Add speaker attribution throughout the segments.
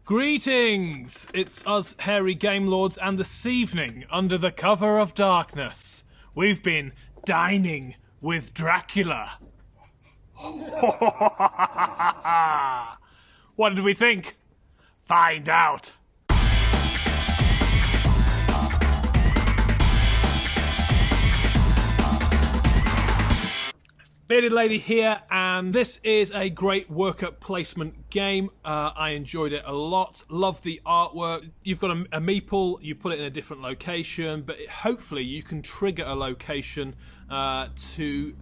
Speaker 1: Greetings! It's us hairy game lords, and this evening, under the cover of darkness, we've been dining with Dracula. What did we think? Find out! Bearded Lady here, and this is a great worker placement game. I enjoyed it a lot. Love the artwork. You've got a meeple, you put it in a different location, but hopefully you can trigger a location to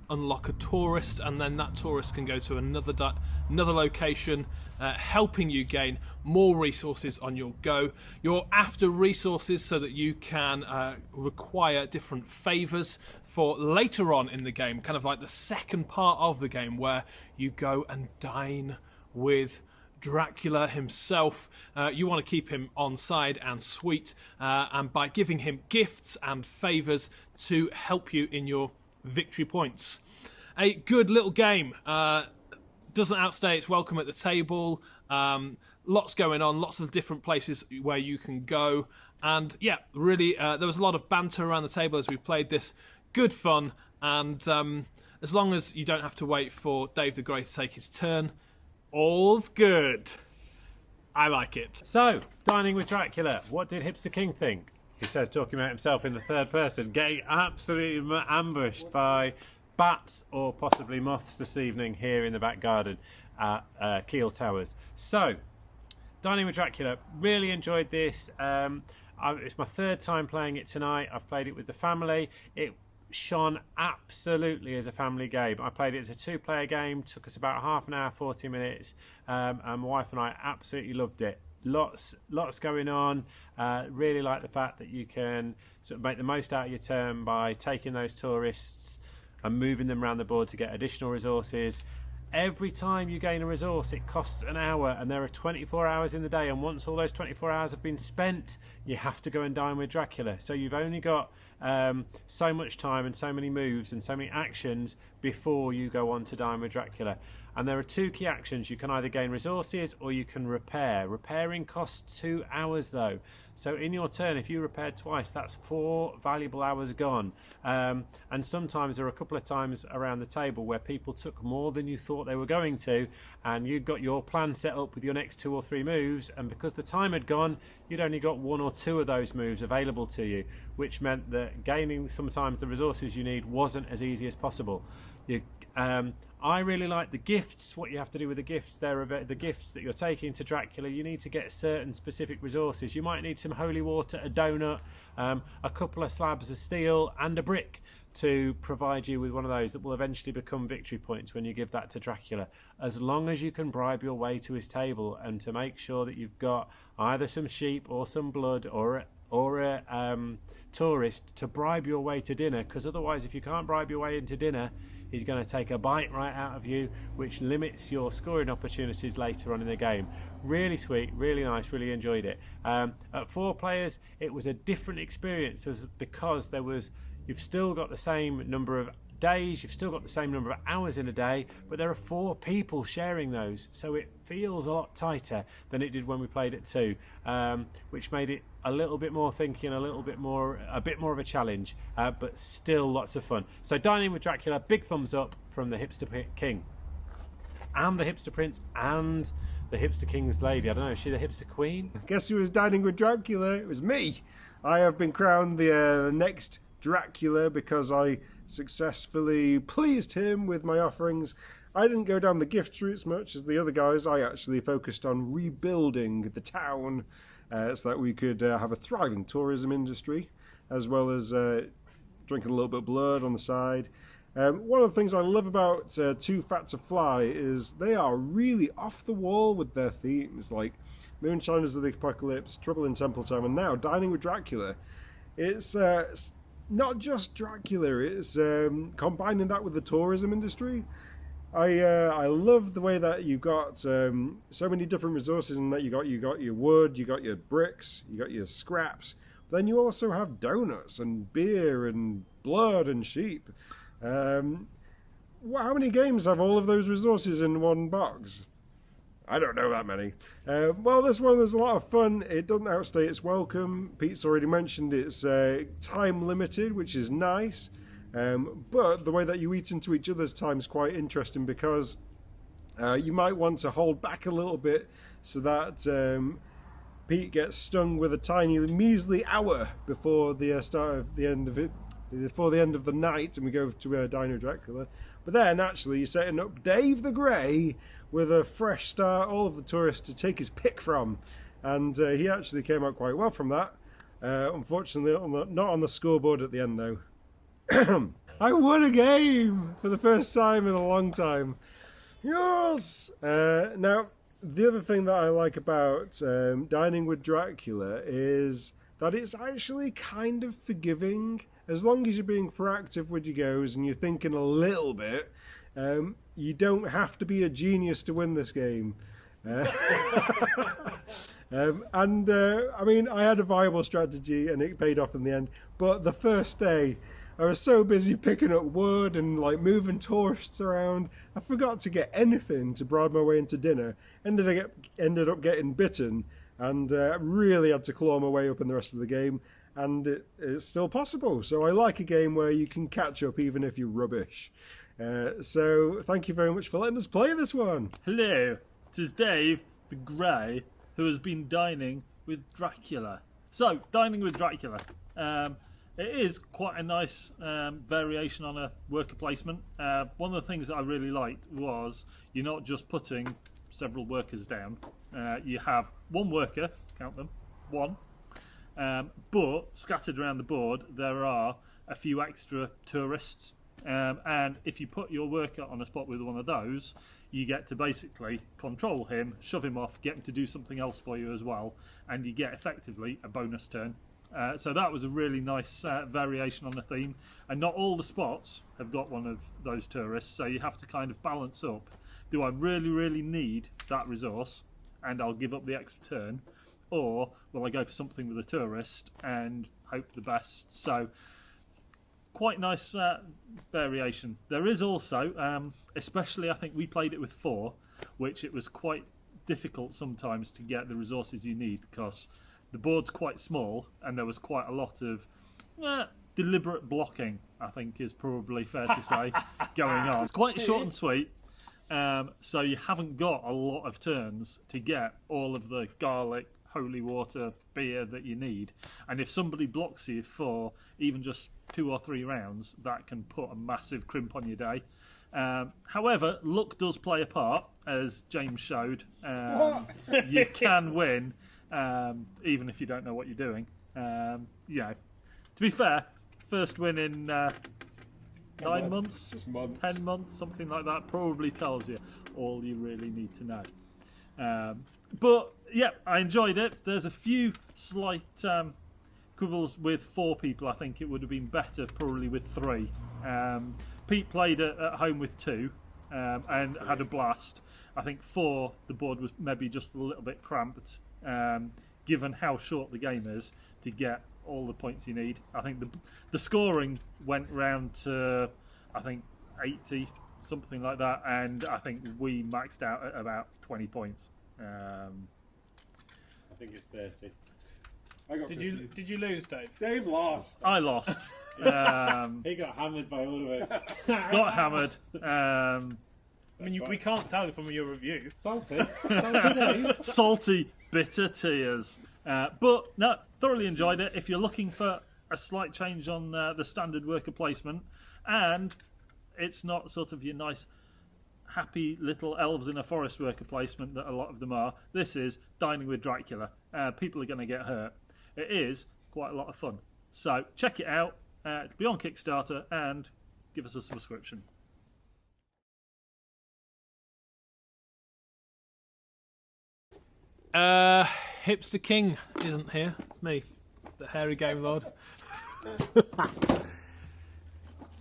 Speaker 1: unlock a tourist, and then that tourist can go to another location, helping you gain more resources on your go. You're after resources so that you can require different favours for later on in the game, kind of like the second part of the game where you go and dine with Dracula himself. You want to keep him on side and sweet, and by giving him gifts and favours to help you in your victory points. A good little game. Doesn't outstay its welcome at the table. Lots going on, lots of different places where you can go, and yeah, really there was a lot of banter around the table as we played this. Good fun, and as long as you don't have to wait for Dave the Grey to take his turn, all's good. I like it.
Speaker 2: So, dining with Dracula, what did Hipster King think? He says, talking about himself in the third person, getting absolutely ambushed by bats or possibly moths this evening here in the back garden at Keel Towers. So, dining with Dracula, really enjoyed this. It's my third time playing it tonight. I've played it with the family. It shone absolutely as a family game. I played it as a two-player game, took us about half an hour, 40 minutes, and my wife and I absolutely loved it. Lots going on. Really like the fact that you can sort of make the most out of your turn by taking those tourists and moving them around the board to get additional resources. Every time you gain a resource, it costs an hour, and there are 24 hours in the day, and once all those 24 hours have been spent, you have to go and dine with Dracula. So you've only got so much time and so many moves and so many actions before you go on to dine with Dracula. And there are two key actions. You can either gain resources or you can repair. Repairing costs 2 hours though. So in your turn, if you repaired twice, that's 4 valuable hours gone. And sometimes there are a couple of times around the table where people took more than you thought they were going to, and you'd got your plan set up with your next 2 or 3 moves, and because the time had gone, you'd only got 1 or 2 of those moves available to you, which meant that gaining sometimes the resources you need wasn't as easy as possible. I really like the gifts. What you have to do with the gifts, the gifts that you're taking to Dracula, you need to get certain specific resources. You might need some holy water, a donut, a couple of slabs of steel and a brick to provide you with one of those that will eventually become victory points when you give that to Dracula. As long as you can bribe your way to his table and to make sure that you've got either some sheep or some blood or a tourist to bribe your way to dinner, because otherwise if you can't bribe your way into dinner, he's going to take a bite right out of you, which limits your scoring opportunities later on in the game. Really sweet, really nice, really enjoyed it. At 4 players, it was a different experience because you've still got the same number of days, you've still got the same number of hours in a day, but there are 4 people sharing those, so it feels a lot tighter than it did when we played at 2, which made it a little bit more thinking, a bit more of a challenge, but still lots of fun. So dining with Dracula, big thumbs up from the Hipster King and the Hipster Prince and the Hipster King's lady. I don't know, is she the Hipster Queen?
Speaker 3: Guess who was dining with Dracula? It was me. I have been crowned the next Dracula because I successfully pleased him with my offerings. I didn't go down the gift route as much as the other guys. I actually focused on rebuilding the town so that we could have a thriving tourism industry, as well as drinking a little bit of blood on the side. One of the things I love about Too Fat to Fly is they are really off the wall with their themes, like Moonshiners of the Apocalypse, Trouble in Templetown, and now Dining with Dracula. It's not just Dracula, it's combining that with the tourism industry. I love the way that you've got so many different resources, and that you got your wood, you got your bricks, you got your scraps, but then you also have donuts and beer and blood and sheep. How many games have all of those resources in one box? I don't know that many. Well, this one is a lot of fun. It doesn't outstay its welcome. Pete's already mentioned it's time limited, which is nice. But the way that you eat into each other's time is quite interesting because you might want to hold back a little bit so that Pete gets stung with a tiny, measly hour before the start of the end of it, before the end of the night, and we go to Dino Dracula. But then, actually, you're setting up Dave the Grey with a fresh start, all of the tourists to take his pick from, and he actually came out quite well from that. Unfortunately, not on the scoreboard at the end, though. I won a game for the first time in a long time. Yes! Now, the other thing that I like about Dining with Dracula is that it's actually kind of forgiving. As long as you're being proactive with your goes and you're thinking a little bit, you don't have to be a genius to win this game. I mean, I had a viable strategy and it paid off in the end. But the first day, I was so busy picking up wood and like moving tourists around, I forgot to get anything to bribe my way into dinner. Ended up getting bitten, and really had to claw my way up in the rest of the game. And it's still possible. So I like a game where you can catch up even if you're rubbish. So thank you very much for letting us play this one.
Speaker 4: Hello, it is Dave the Grey who has been dining with Dracula. So, dining with Dracula. It is quite a nice variation on a worker placement. One of the things that I really liked was you're not just putting several workers down. You have one worker, count them, one. But scattered around the board there are a few extra tourists, and if you put your worker on a spot with one of those, you get to basically control him, shove him off, get him to do something else for you as well, and you get effectively a bonus turn. So that was a really nice variation on the theme, and not all the spots have got one of those tourists, so you have to kind of balance up. Do I really need that resource and I'll give up the extra turn, or will I go for something with a tourist and hope for the best? So quite nice variation. There is also, especially I think we played it with 4, which it was quite difficult sometimes to get the resources you need because the board's quite small and there was quite a lot of deliberate blocking, I think is probably fair to say, going on. It's quite short and sweet. So you haven't got a lot of turns to get all of the garlic, holy water, beer that you need, and if somebody blocks you for even just 2 or 3 rounds, that can put a massive crimp on your day. However, luck does play a part, as James showed. You can win even if you don't know what you're doing. To be fair, first win in 9 months,
Speaker 3: Just months.
Speaker 4: 10 months, something like that, probably tells you all you really need to know. But yeah, I enjoyed it. There's a few slight quibbles with 4 people. I think it would have been better probably with 3. Pete played at home with 2 and had a blast. I think 4, the board was maybe just a little bit cramped, given how short the game is to get all the points you need. I think the scoring went round to, I think, 80, something like that, and I think we maxed out at about 20 points.
Speaker 2: I think it's 30.
Speaker 3: I got
Speaker 1: Did you lose, Dave?
Speaker 3: Dave lost.
Speaker 4: I lost.
Speaker 2: He got hammered by all of us.
Speaker 4: Got hammered.
Speaker 1: I mean, we can't tell from your review.
Speaker 2: Salty. Salty Dave.
Speaker 4: Salty, bitter tears. But no, thoroughly enjoyed it. If you're looking for a slight change on the standard worker placement, and it's not sort of your nice happy little elves in a forest worker placement that a lot of them are, this is Dining with Dracula. People are going to get hurt. It is quite a lot of fun. So check it out. It'll be on Kickstarter, and give us a subscription.
Speaker 1: Hipster King isn't here. It's me, the hairy game lord.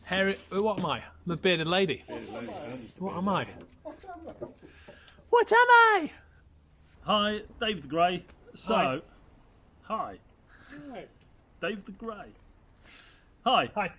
Speaker 1: Hairy. What am I? I'm a bearded lady. What am I? What am I?
Speaker 4: Hi, Dave the Grey. So,
Speaker 1: Hi.
Speaker 4: hi. Dave the Grey. Hi.
Speaker 1: Hi.